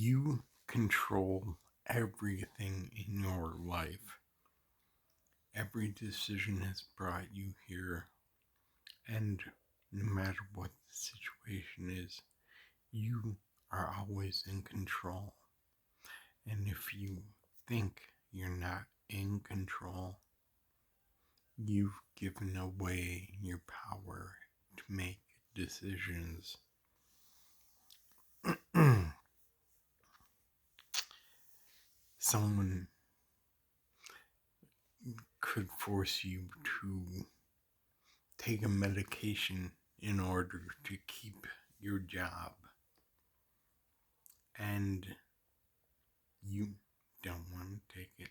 You control everything in your life. Every decision has brought you here, and no matter what the situation is, you are always in control. And if you think you're not in control, you've given away your power to make decisions. Someone could force you to take a medication in order to keep your job, and you don't want to take it.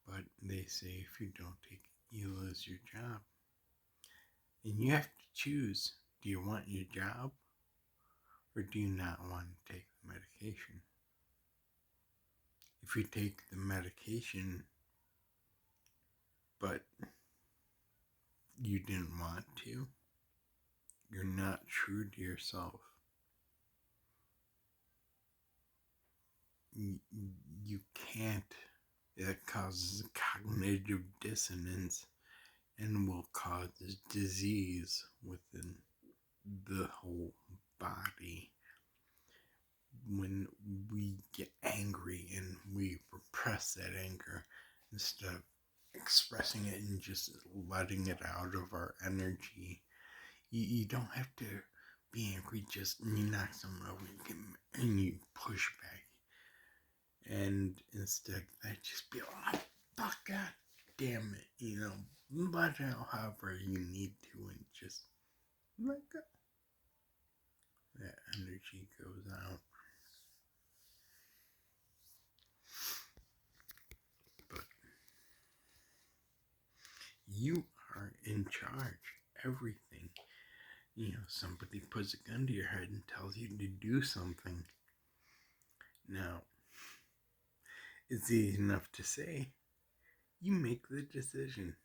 But they say if you don't take it, you lose your job. And you have to choose, do you want your job or do you not want to take the medication? If you take the medication but you didn't want to, you're not true to yourself. You can't. That causes cognitive dissonance and will cause disease within the whole body. When we get angry and we repress that anger instead of expressing it and just letting it out of our energy, you don't have to be angry, just you knock someone over and you push back. And instead, I just be like, oh, fuck, God damn it, let out however you need to and just let go. That energy goes out. But you are in charge. Everything. Somebody puts a gun to your head and tells you to do something. Now, it's easy enough to say. You make the decision.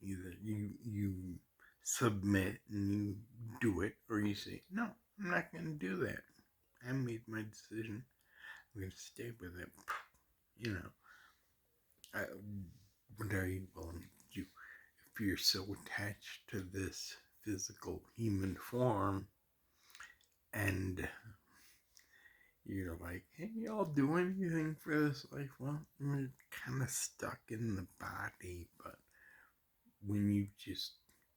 Either you submit and you do it, or you say, no, I'm not going to do that. I made my decision. I'm going to stay with it. What are you willing to do? If you're so attached to this physical human form and you're like, hey, I'll do anything for this life. Well, you're kind of stuck in the body, but when you just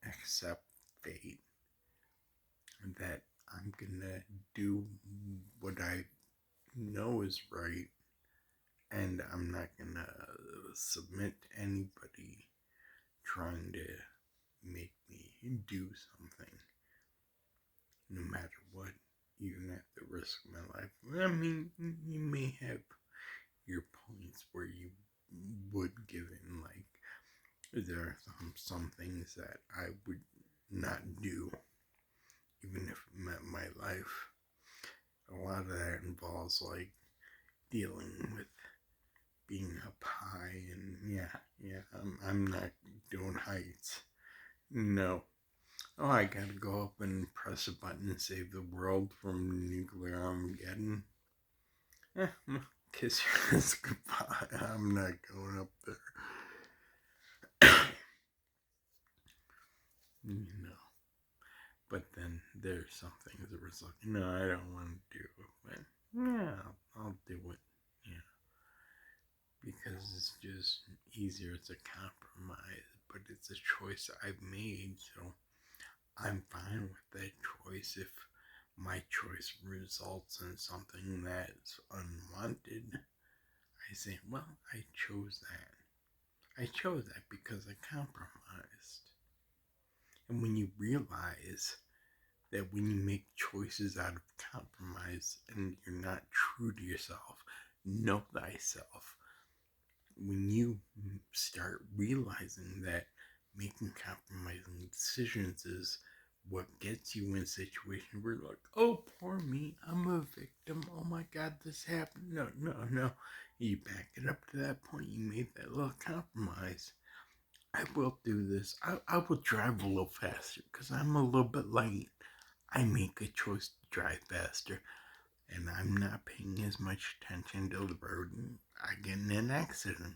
accept fate that I'm gonna do what I know is right and I'm not gonna submit to anybody trying to make me do something, no matter what, even at the risk of my life. I mean, you may have your points where you would give in, like, there are some things that I would not do, even if it meant my life. A lot of that involves, like, dealing with being up high, and I'm not doing heights. No. Oh, I gotta go up and press a button and save the world from nuclear Armageddon. Kiss your ass goodbye. I'm not going up there. But then there's some things that was like, no, I don't want to do it. But yeah, I'll do it. Yeah. Because it's just easier. It's a compromise. But it's a choice I've made. So I'm fine with that choice. If my choice results in something that's unwanted, I say, well, I chose that. I chose that because I compromised. And when you realize that when you make choices out of compromise and you're not true to yourself, know thyself. When you start realizing that making compromising decisions is what gets you in situations where you're like, oh, poor me, I'm a victim. Oh my God, this happened. No. You back it up to that point. You made that little compromise. I will do this. I will drive a little faster because I'm a little bit late. I make a choice to drive faster. and I'm not paying as much attention to the road, and I get in an accident.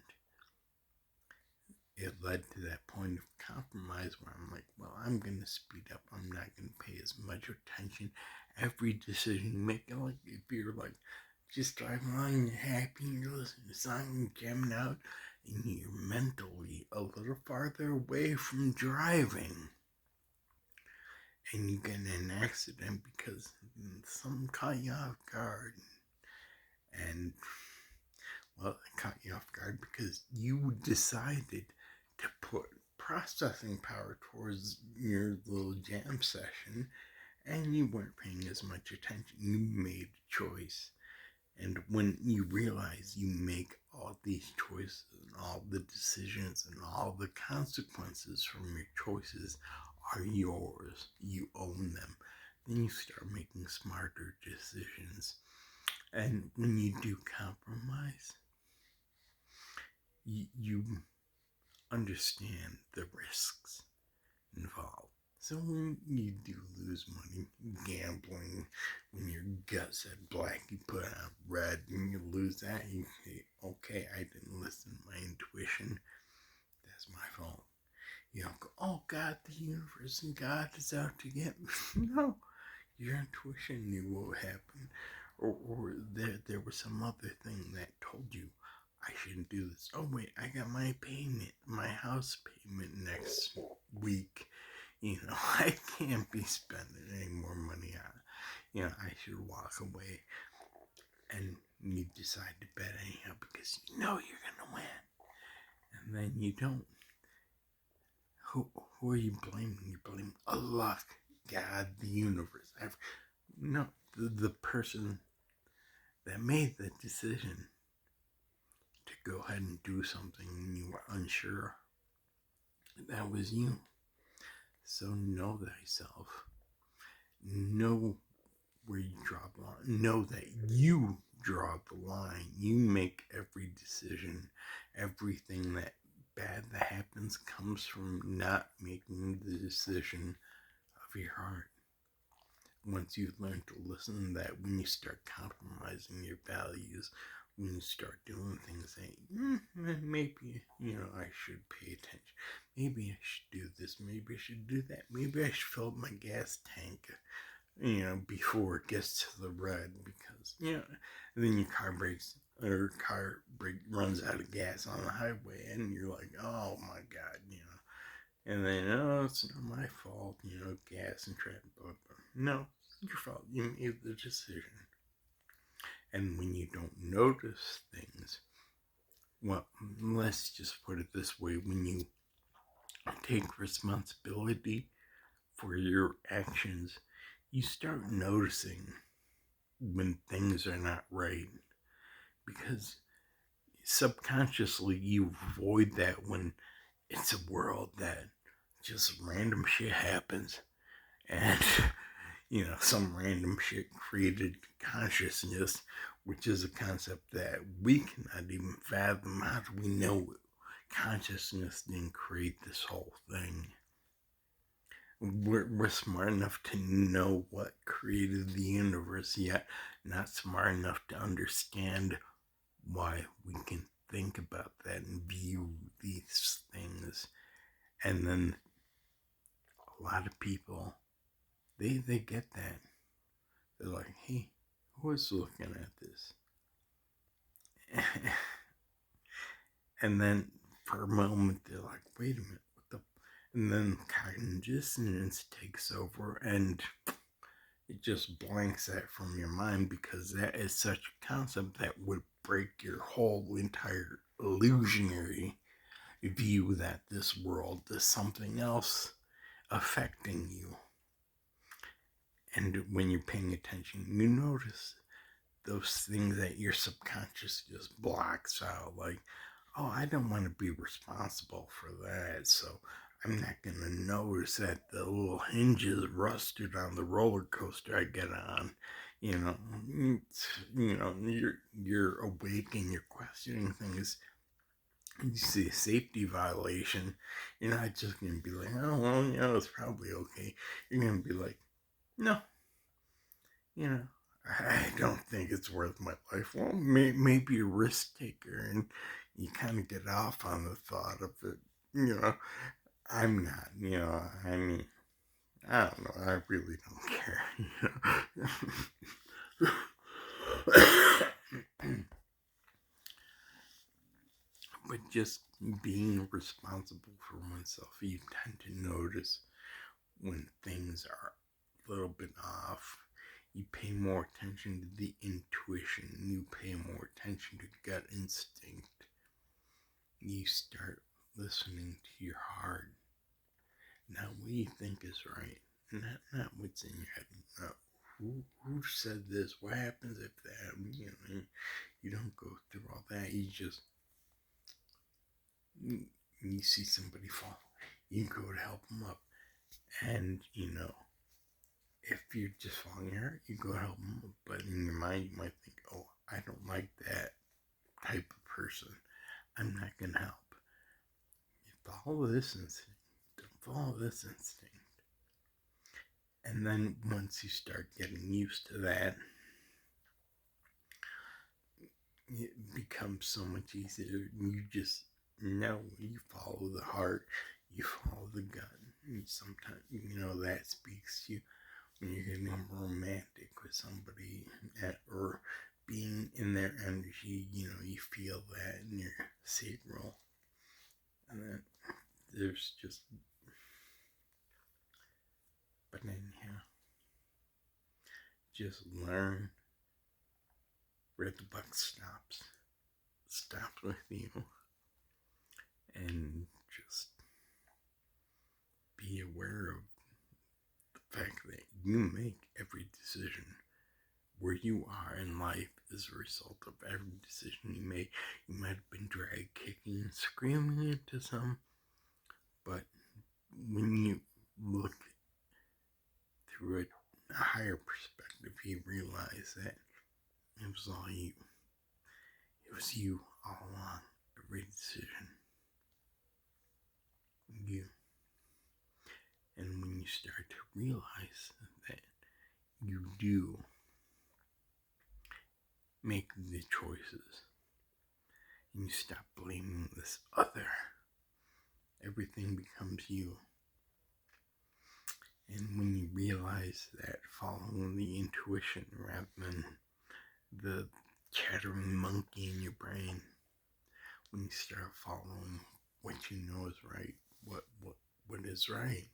It led to that point of compromise where I'm like, well, I'm going to speed up. I'm not going to pay as much attention. Every decision you make, like if you're like just driving along and you're happy and you're listening to a song and jamming out, and you're mentally a little farther away from driving, and you get in an accident because something caught you off guard. And, well, it caught you off guard because you decided to put processing power towards your little jam session, and you weren't paying as much attention. You made a choice. And when you realize you make all these choices and all the decisions and all the consequences from your choices are yours, you own them, then you start making smarter decisions. And when you do compromise, you understand the risks involved. So when you do lose money gambling, when your gut said black, you put out red, and you lose that, you say, okay, I didn't listen to my intuition. That's my fault. You don't go, oh God, the universe and God is out to get me. No, your intuition knew what would happen. Or there was some other thing that told you, I shouldn't do this. Oh wait, I got my payment, my house payment next week. I can't be spending any more money on it. I should walk away. And you decide to bet anyhow because you know you're going to win. And then you don't. Who are you blaming? You're blaming Allah, God, the universe. No, the person that made the decision to go ahead and do something when you were unsure, that was you. So know thyself. Know where you draw the line. Know that you draw the line. You make every decision. Everything that bad that happens comes from not making the decision of your heart. Once you've learned to listen, that when you start compromising your values, when you start doing things that maybe I should pay attention, maybe I should do this, maybe I should do that, maybe I should fill up my gas tank before it gets to the red, because then your car runs out of gas on the highway, and you're like, oh my God, and then, oh, it's not my fault, gas and traffic, blah, blah. No, it's your fault. You made the decision. And when you don't notice things, well, let's just put it this way, when you take responsibility for your actions, you start noticing when things are not right, because subconsciously you avoid that when it's a world that just random shit happens, and some random shit created consciousness, which is a concept that we cannot even fathom. How do we know consciousness didn't create this whole thing? We're smart enough to know what created the universe, yet not smart enough to understand why we can think about that and view these things. And then a lot of people, they get that. They're like, hey, who's looking at this? And then for a moment, they're like, wait a minute, what the? And then cognitive dissonance takes over, and it just blanks that from your mind, because that is such a concept that would break your whole entire illusionary view that this world is something else affecting you. And when you're paying attention, you notice those things that your subconscious just blocks out. Like, oh, I don't want to be responsible for that, so I'm not going to notice that the little hinges rusted on the roller coaster I get on. You're awake and you're questioning things. You see a safety violation, you're not just going to be like, oh, well, it's probably okay. You're going to be like, no, I don't think it's worth my life. Well, maybe a risk taker, and you kind of get off on the thought of it. I'm not. I mean, I don't know. I really don't care. But just being responsible for oneself, you tend to notice when things are a little bit off. You pay more attention to the intuition. You pay more attention to gut instinct. You start listening to your heart. Not what you think is right. Not what's in your head. Not who said this? What happens if that? You don't go through all that. You see somebody fall. You go to help them up. And, if you're just falling hurt, you go help them up. But in your mind, you might think, oh, I don't like that type of person. I'm not going to help. You follow this instinct. Don't follow this instinct. And then once you start getting used to that, it becomes so much easier. You just know you follow the heart, you follow the gut. And sometimes, that speaks to you when you're getting romantic with somebody or being in their energy. You feel that in your sacral. And then there's just, but anyhow, just learn where the buck stops with you, and just be aware of the fact that you make every decision. Where you are in life is a result of every decision you make. You might have been dragged kicking and screaming into some, but when you look through a higher perspective, you realize that it was all you. It was you all along. Every decision. You. And when you start to realize that you do make the choices, and you stop blaming this other, everything becomes you. And when you realize that, following the intuition rather than the chattering monkey in your brain, when you start following what you know is right, what is right,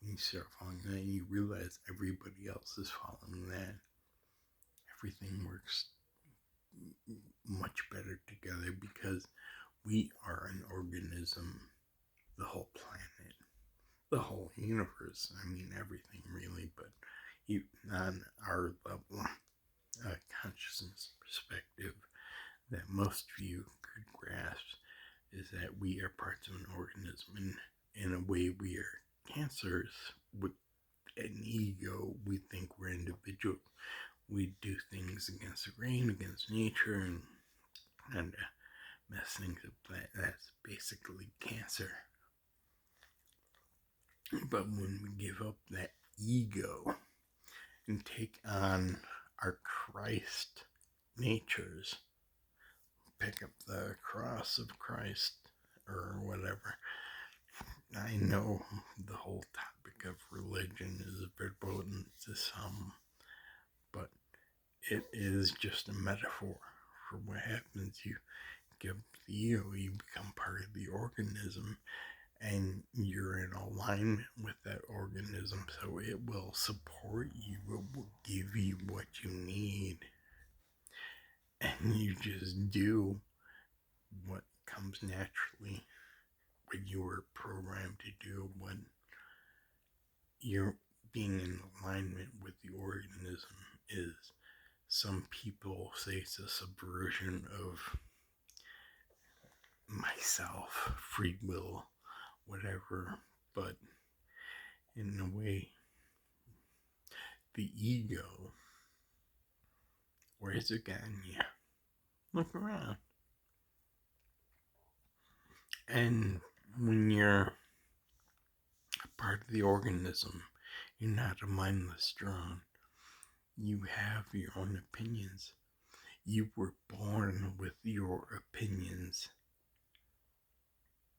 when you start following that and you realize everybody else is following that, everything works much better together, because we are an organism, the whole planet, the whole universe. I mean, everything really, but on our level, consciousness perspective that most of you could grasp is that we are parts of an organism, and in a way we are cancers with an ego. We think we're individual. We do things against the grain, against nature, and mess things up. That's basically cancer. But when we give up that ego and take on our Christ natures, pick up the cross of Christ or whatever. I know the whole topic of religion is verboten to some, but it is just a metaphor for what happens. You give the ego, you become part of the organism, and you're in alignment with that organism, so it will support you, it will give you what you need, and you just do what comes naturally, what you were programmed to do, what you're being in alignment with the organism is. Some people say it's a subversion of myself, free will, whatever, but in a way, the ego, where's it gotten you? Look around. And when you're a part of the organism, you're not a mindless drone. you have your own opinions. You were born with your opinions.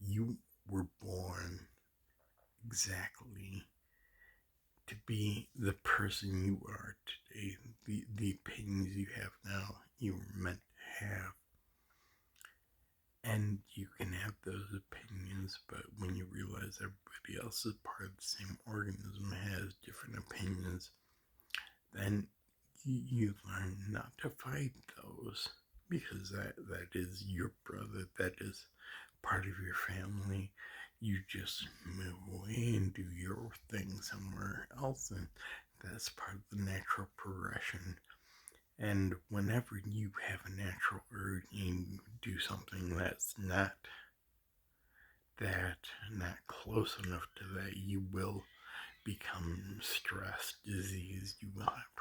You were born exactly to be the person you are today. The opinions you have now, you were meant to have. And you can have those opinions, but when you realize everybody else is part of the same organism, has different opinions, then you learn not to fight those, because that is your brother, that is part of your family. You just move away and do your thing somewhere else, and that's part of the natural progression. And whenever you have a natural urge and you do something that's not close enough to that, you will become stressed, diseased, you will have